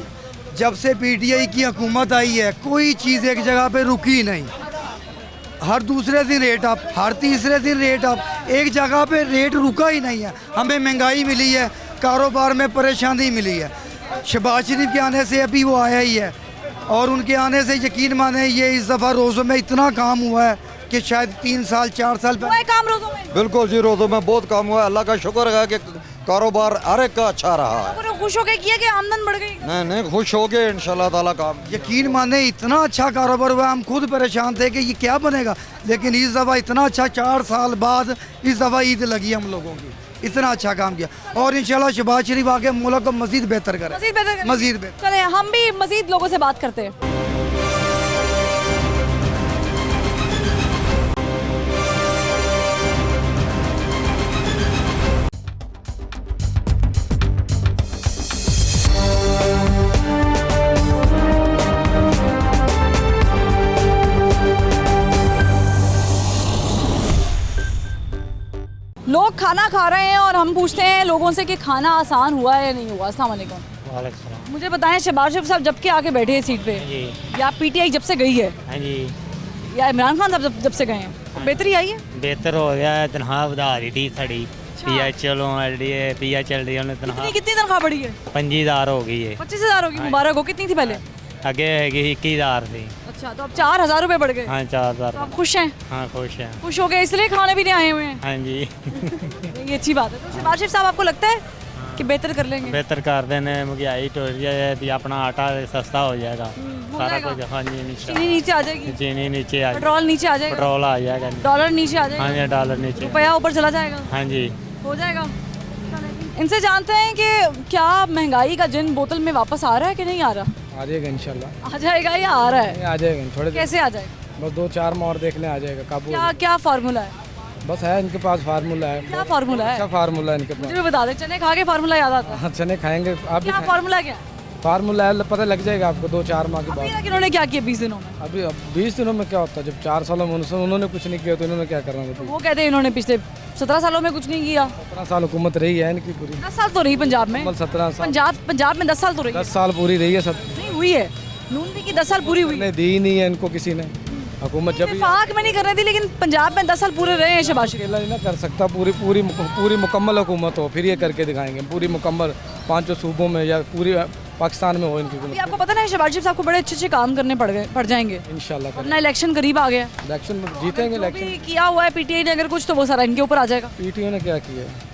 जब से पीटीआई की हुकूमत आई है कोई चीज़ एक जगह पे रुकी नहीं। हर दूसरे दिन रेट अप, हर तीसरे दिन रेट अप, एक जगह पे रेट रुका ही नहीं है। हमें महंगाई मिली है, कारोबार में परेशानी मिली है। शहबाज शरीफ के आने से अभी वो आया ही है और उनके आने से यकीन माने ये इस दफ़ा रोज़ों में इतना काम हुआ है कि शायद 3 साल 4 साल हुआ है काम रोज़ों में? बिल्कुल जी, रोज़ों में बहुत काम हुआ है। अल्लाह का शुक्र है कि कारोबार हर एक का अच्छा रहा है। आपको खुश हो गए किया कि आमदन बढ़ गई? नहीं खुश हो गए इंशाल्लाह ताला काम। यकीन माने इतना अच्छा कारोबार हुआ, हम खुद परेशान थे कि ये क्या बनेगा, लेकिन इस दफ़ा इतना अच्छा 4 साल बाद इस दफ़ा ईद लगी हम लोगों की, इतना अच्छा काम किया और इंशाल्लाह शहबाज शरीफ आगे मुल्क को मजीद बेहतर करे। मजीद बेहतर। चले हम भी मजीद लोगों से बात करते हैं। लोग खाना खा रहे हैं और हम पूछते हैं लोगों से कि खाना आसान हुआ है या नहीं हुआ। अस्सलाम वालेकुम। मुझे बताएं शहबाज शरीफ साहब जब के आके बैठे हैं सीट पे, या पीटीआई जब से गई है, या इमरान खान साहब जब से गए हैं, तो बेहतरी आई है? बेहतर हो गया है, तनख्वाह बढ़ा दी थी साड़ी। पिया चलो पिया चल रही है तनख्वाह। कितनी तनख्वाह बढ़ी है? 25,000 हो गई है। 25,000 होगी, मुबारक हो। कितनी थी पहले? आगे है 21,000 थी। अच्छा, तो अब 4,000 रुपए बढ़ गए। हाँ 4,000। तो आप खुश हैं? हाँ खुश हैं। खुश हो गए इसलिए खाने भी नहीं आए हुए हैं? हाँ जी। ये अच्छी बात है। तो शहबाज शरीफ साहब आपको लगता है कि बेहतर कर लेंगे? बेहतर कर देने, महंगाई तो अपना आटा सस्ता हो जाएगा। सारा सारा कुछ, कुछ हाँ जी चीनी नीचे आ जाएगी, चीनी नीचे आ पेट्रोल नीचे आ जाएगा, पेट्रोल आ जाएगा डॉलर नीचे आ जाएगा, हाँ जी डॉलर नीचे रुपया ऊपर चला जाएगा, हाँ जी हो जाएगा। इनसे जानते हैं कि क्या महंगाई का जिन बोतल में वापस आ रहा है कि नहीं आ रहा? आ जाएगा इंशाल्लाह, आ जाएगा या आ रहा है? आ जाएगा थोड़े कैसे आ जाएगा? बस 2-4 माह और देखने आ जाएगा काबू। क्या क्या फार्मूला है? बस है इनके पास फार्मूला है, क्या फार्मूला है? अच्छा फार्मूला है इनके मुझे भी बता दे, चने खा के फार्मूला याद आता है। पास। चने खाएंगे आप भी क्या फार्मूला क्या है? फार्मूला है, पता लग जाएगा आपको 2-4 माह के अभी बाद। तक इन्होंने क्या किया 20 दिनों में? अभी अब 20 दिनों में क्या होता है, जब 4 सालों में उन्होंने कुछ नहीं किया तो इन्होंने क्या करना बताइए। वो कहते हैं इन्होंने पिछले 17 सालों में कुछ नहीं किया। 17 साल हुकूमत रही है इनकी पूरी, 10 साल तो रही पंजाब में, 17 साल, पंजाब में 10 साल तो रही है। 10 साल पूरी रही है सब, नहीं हुई है, नून लीग की 10 साल पूरी हुई है। ने दी ही नहीं है इनको किसी ने, हुकूमत जब वफाक में नहीं करने दी, लेकिन पंजाब में 10 साल पूरे रहे हैं शहबाज शरीफ। अकेला नहीं ना कर सकता, पूरी मुकम्मल हुकूमत हो फिर ये करके दिखाएंगे, पूरी मुकम्मल 5 सूबों में या पूरी पाकिस्तान में हो इनकी अभी हुकूमत। आपको पता है शहबाज शरीफ साहब को बड़े अच्छे काम करने पड़ जाएंगे। इंशाल्लाह अपना इलेक्शन करीब आ गया, इलेक्शन में जीतेंगे। जो इलेक्शन भी किया हुआ है पीटीआई ने अगर कुछ, तो वो सारा इनके ऊपर आ जाएगा। पीटीओ ने क्या किया है?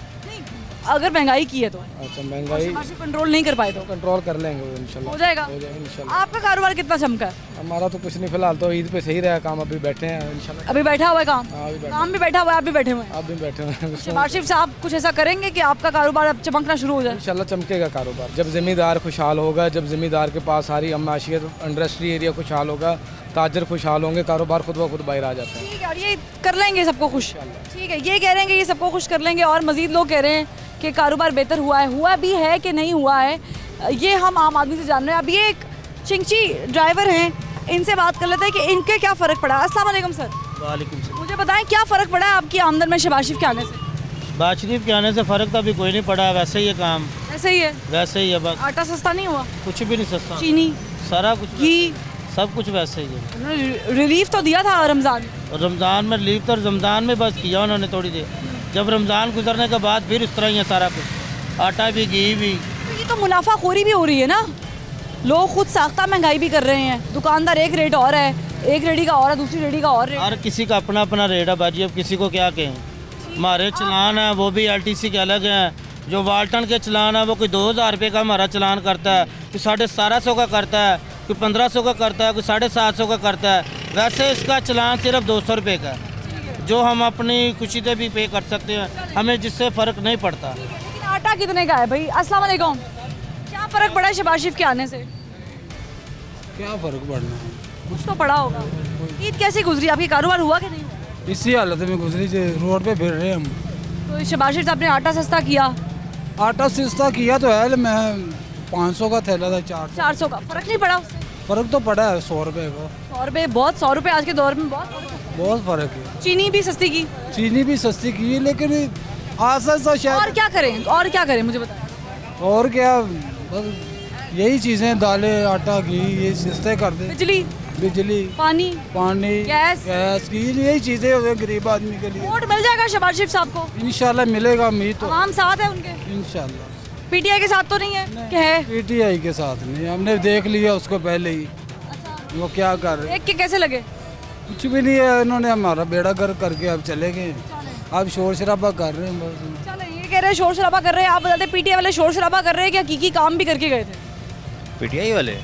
अगर महंगाई की है तो अच्छा महंगाई शहबाज शरीफ कंट्रोल नहीं कर पाए तो कंट्रोल कर लेंगे वो इंशाल्लाह, हो जाएगा। हो जाएगा इंशाल्लाह। आपका कारोबार कितना चमका है? हमारा तो कुछ नहीं, फिलहाल तो ईद पे सही रहा काम, अभी बैठे हैं इंशाल्लाह। अभी बैठा हुआ है काम, हाँ, अभी बैठे काम भी बैठा हुआ है, आप भी बैठे हुए हैं। आप भी बैठे हुए हैं। शहबाज शरीफ साहब कुछ ऐसा करेंगे कि आपका कारोबार अब चमकना शुरू हो जाए? इंशाल्लाह चमकेगा कारोबार, जब ज़मींदार खुशहाल होगा, जब ज़मींदार के पास सारी माशियत इंडस्ट्री एरिया खुशहाल होगा, ताजर खुशहाल होंगे, कारोबार खुद ब खुद बाहर आ जाता है। ठीक है, और ये कर लेंगे सबको खुश। ठीक है, ये कह रहे हैं कि ये सबको खुश कर लेंगे, और मज़ीद लोग कह रहे हैं कि कारोबार बेहतर हुआ भी है कि नहीं हुआ है, ये हम आम आदमी से जान रहे हैं। अब ये एक चिंची ड्राइवर हैं, इनसे बात कर लेते हैं कि इनके क्या फ़र्क पड़ा। अस्सलाम वालेकुम सर, वालेकुम सलाम। मुझे बताएं क्या फ़र्क पड़ा है आपकी आमदन में शहबाज शरीफ के आने से? शहबाज शरीफ के आने से फ़र्क तो अभी कोई नहीं पड़ा, वैसे ही है काम, ऐसे ही है, वैसे ही है, बस आटा सस्ता नहीं हुआ, कुछ भी नहीं सस्ता, चीनी, सारा कुछ घी, सब कुछ वैसे ही है। उन्होंने रिलीफ तो दिया था रमज़ान, और रमज़ान में लीव तो रमज़ान में बस किया उन्होंने थोड़ी देर, जब रमज़ान गुजरने के बाद फिर इस तरह ही है सारा कुछ, आटा भी घी भी। तो ये तो मुनाफाखोरी भी हो रही है ना, लोग खुद साख्ता महंगाई भी कर रहे हैं, दुकानदार एक रेट और है, एक रेडी का और है, दूसरी रेडी का और रेट। हर किसी का अपना अपना रेट है बाजी, अब किसी को क्या कहें। हमारे चलान है वो भी एलटीसी के अलग हैं, जो वाल्टन के चलान है वो कोई 2000 रुपये का हमारा चलान करता है, कोई 1750 का करता है, कोई 1500 का करता है, कोई 750 का करता है। वैसे इसका चलान सिर्फ 200 रुपये का है, जो हम अपनी खुशी से भी पे कर सकते हैं, हमें जिससे फ़र्क नहीं पड़ता। लेकिन आटा कितने का है भाई? अस्सलाम वालेकुम, क्या फ़र्क पड़ा है शहबाज शरीफ के आने से? क्या फ़र्क पड़ना है, कुछ तो पड़ा होगा। ईद कैसी गुजरी, आपकी कारोबार हुआ कि नहीं हुआ? इसी हालत में गुजरी से रोड पे फिर रहे हैं हम। तो शहबाज शरीफ साहब ने आटा सस्ता किया, आटा सस्ता किया तो है, मैं 500 का थैला था 400 का, फ़र्क नहीं पड़ा उससे? फ़र्क तो पड़ा है 100 रुपये का, 100 रुपये बहुत, 100 रुपये आज के दौर में बहुत फ़र्क है। बहुत फ़र्क है। चीनी भी सस्ती की, चीनी भी सस्ती की है, लेकिन आस्ता आस्ता और शायद क्या करें, और क्या करें मुझे बताएं। और क्या, बस यही चीज़ें, दालें, आटा, घी, ये सस्ते कर दे, बिजली, पानी, गैस की यही चीज़ें हो गई गरीब आदमी के लिए। वोट मिल जाएगा शहबाज शरीफ साहब को? इंशाल्लाह मिलेगा, उम्मीद तो आवाम साथ है उनके, इंशाल्लाह। पीटीआई के साथ तो नहीं है कि है? पीटीआई के साथ नहीं, हमने देख लिया उसको पहले ही, वो क्या कर रहे, देख के कैसे लगे? कुछ भी नहीं है, इन्होंने हमारा बेड़ा गर्क करके अब चले गए, अब शोर शराबा कर रहे हैं बस। चलो, ये कह रहे हैं शोर शराबा कर रहे हैं, आप बताते पीटीआई वाले शोर शराबा कर रहे हैं, क्या की काम भी करके गए थे? पीटीआई वाले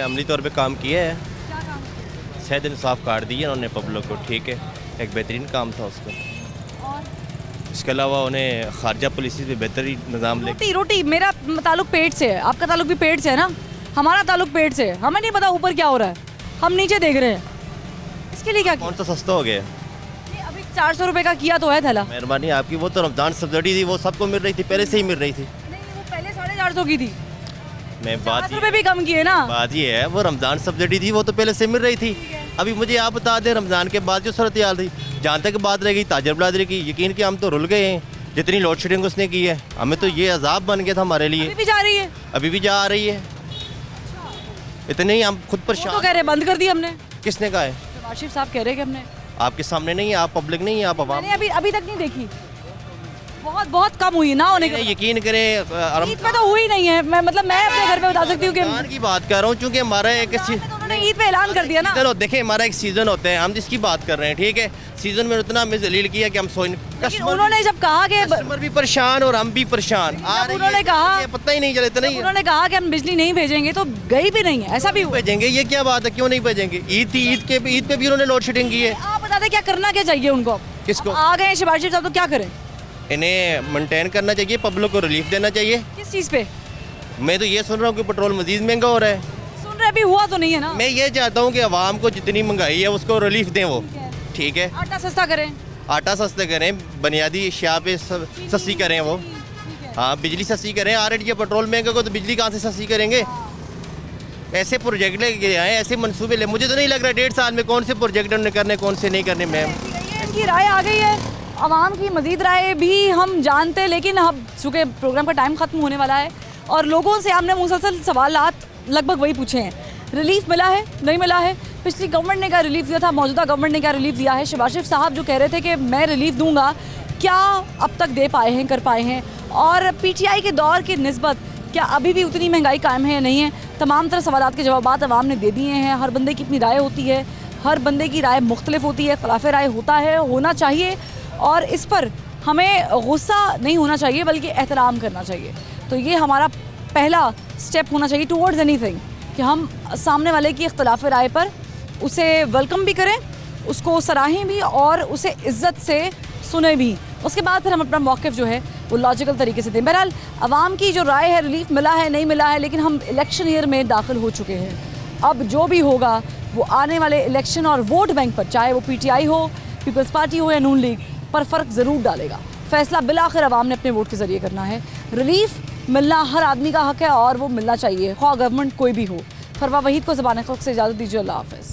अमली तौर पे काम किया है, शायद इंसाफ कार्ड दिए उन्होंने पब्लिक को, ठीक है, एक बेहतरीन काम था उसका। इसके अलावा उन्हें खारजा पुलिस भी बेहतरीन निज़ाम ले। रोटी मेरा ताल्लुक पेट से है, आपका ताल्लुक भी पेट से है ना, हमारा ताल्लुक पेट से है, हमें नहीं पता ऊपर क्या हो रहा है, हम नीचे देख रहे हैं। इसके लिए क्या कौन सा सस्ता हो गया? अभी 400 रुपये का किया तो है थैला। मेहरबानी आपकी, वो तो रमज़ान सब्सिडी थी, वो सबको मिल रही थी, पहले से ही मिल रही थी। नहीं, वो पहले 450 की थी, मैं बात 4 रुपये भी कम किए ना। बात ये है, वो रमज़ान सब्सिडी थी, वो तो पहले से मिल रही थी। अभी मुझे आप बता दें, रमज़ान के बाद जो सूरत हाल थी, जहाँ तक बात रह गई ताजर बरादरी की, यकीन कि हम तो रुल गए हैं, जितनी लोड शेडिंग उसने की है, हमें तो ये अजाब बन गया था हमारे लिए। अभी भी जा रही है? अभी भी जा रही है, इतने ही हम खुद वो परेशान। तो कह रहे बंद कर दी हमने। किसने कहा है? शहबाज शरीफ साहब कह रहे हैं कि हमने। आपके सामने नहीं है, आप पब्लिक नहीं है, आप आवाम। मैंने अभी तक नहीं देखी। बहुत बहुत कम हुई ना होने के यकीन करें ईद पे तो हुई नहीं है। मैं अपने घर पे बता सकती हूँ कि रमजान की बात कर रहा हूँ, क्योंकि हमारा एक उन्होंने ईद पे ऐलान कर दिया ना। चलो देखिए, हमारा एक सीजन होता है, हम जिसकी बात कर रहे हैं, ठीक है, सीजन में उतना हमें जलील किया कि हम लेकिन उन्होंने जब कहा कि कस्टमर भी परेशान और हम भी परेशान। उन्होंने कहा पता ही नहीं चला इतना ही उन्होंने कहा कि हम बिजली नहीं भेजेंगे तो गई भी नहीं है, ऐसा भी हुआ। भेजेंगे, ये क्या बात है, क्यों नहीं भेजेंगे? ईद थी, ईद पे भी उन्होंने लोड शेडिंग की है। आप बताते क्या करना क्या चाहिए उनको? किसको? आ गए शहबाज शरीफ साहब तो क्या करें? इन्हें मेंटेन करना चाहिए, पब्लिक को रिलीफ देना चाहिए। किस चीज़ पे? मैं तो ये सुन रहा हूँ कि पेट्रोल मजीद महंगा हो रहा है। सुन रहे, अभी हुआ तो नहीं है ना। मैं ये चाहता हूँ कि आवाम को जितनी महंगाई है उसको रिलीफ दें वो, ठीक है। आटा सस्ता करें, आटा सस्ते करें, बुनियादी अशिया पे सस्ती करें वो। हाँ, बिजली सस्ती करें। ऑलरेडी ये पेट्रोल महंगा को तो बिजली कहाँ से सस्ती करेंगे? ऐसे प्रोजेक्ट लेके आए, ऐसे मंसूबे ले। मुझे तो नहीं लग रहा 1.5 साल में कौन से प्रोजेक्ट उन्होंने करने, कौन से नहीं करने। मैम, इनकी राय आ गई है, आवाम की मज़ीद राय भी हम जानते हैं, लेकिन अब चूँकि प्रोग्राम का टाइम ख़त्म होने वाला है और लोगों से हमने मुसलसल सवालात लगभग वही पूछे हैं। रिलीफ मिला है, नहीं मिला है? पिछली गवर्नमेंट ने क्या रिलीफ दिया था, मौजूदा गवर्नमेंट ने क्या रिलीफ दिया है? शहबाज शरीफ साहब जो कह रहे थे कि मैं रिलीफ दूंगा, क्या अब तक दे पाए हैं, कर पाए हैं? और पीटीआई के दौर की निस्बत क्या अभी भी उतनी महंगाई कायम है या नहीं है? तमाम तरह सवालात के जवाब अवाम ने दे दिए हैं। हर बंदे की अपनी राय होती है, हर बंदे की राय मुख्तलिफ होती है, खिलाफ राय होता है, होना चाहिए, और इस पर हमें गुस्सा नहीं होना चाहिए बल्कि एहतराम करना चाहिए। तो ये हमारा पहला स्टेप होना चाहिए टूवर्ड्स एनीथिंग, कि हम सामने वाले की इख्तलाफ राय पर उसे वेलकम भी करें, उसको सराहें भी और उसे इज़्ज़त से सुने भी। उसके बाद फिर हम अपना मौक़िफ़ जो है वो लॉजिकल तरीके से दें। बहरहाल आवाम की जो राय है, रिलीफ मिला है नहीं मिला है, लेकिन हम इलेक्शन ईयर में दाखिल हो चुके हैं। अब जो भी होगा वो आने वाले इलेक्शन और वोट बैंक पर, चाहे वो पीटीआई हो, पीपल्स पार्टी हो या नून लीग, पर फ़र्क ज़रूर डालेगा। फ़ैसला बिलाखिर आवाम ने अपने वोट के ज़रिए करना है। रिलीफ मिलना हर आदमी का हक़ है और वो मिलना चाहिए, ख्वाह गवर्नमेंट कोई भी हो। फरवा वहीद को ज़बान खल्क़ से इजाज़त दीजिए। अल्लाह हाफ़िज़।